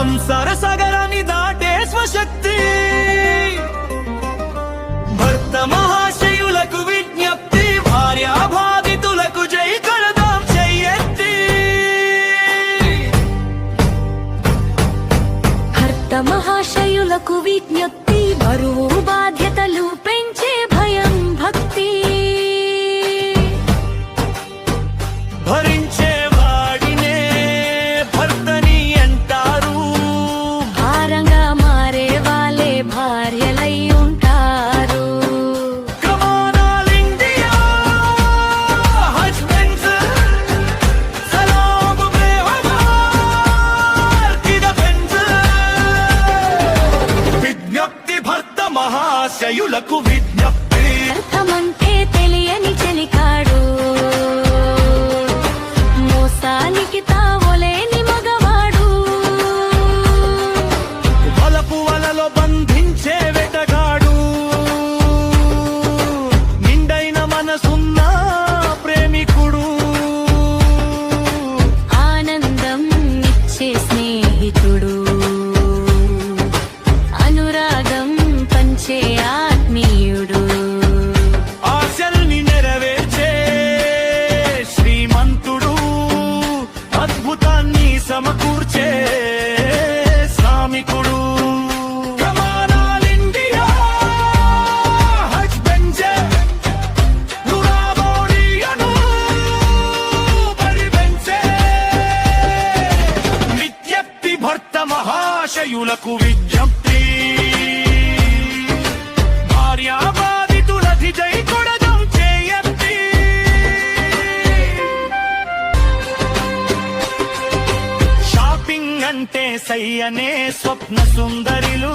సంసార సాగరాన్ని దాటే స్వశక్తి భర్త మహాశయులకు విజ్ఞప్తి భార్యా బాధితులకు జై కడదాం చెయ్యెత్తి భర్త మహాశయులకు విజ్ఞప్తి బరువు బాధ్యతలు పెంచే భయం భక్తి భరించే వాడినే భర్తని అంటారు భారంగా మారే వాళ్ళే భార్యలై ఉంటారు మహాశయులకు విజ్ఞప్తి అర్థమంటే తెలియని చెలికాడు మోసానికి తావులేని మగవాడు వలపు వలలో బంధించే వెటగాడు నిండైన మనసున్న ప్రేమికుడు ఆనందం ఇచ్చే స్నేహితుడు అనురాగం పంచే ఆత్మీయుడు ఆశల్ని నెరవేర్చే శ్రీమంతుడు అద్భుతాన్ని సమకూర్చే శ్రామికుడు భర్త మహాశయులకు విజ్ఞప్తి భార్యా బాధితులది జై కొడదాం చేయత్తి షాపింగ్ అంటే సై అనే స్వప్న సుందరిలు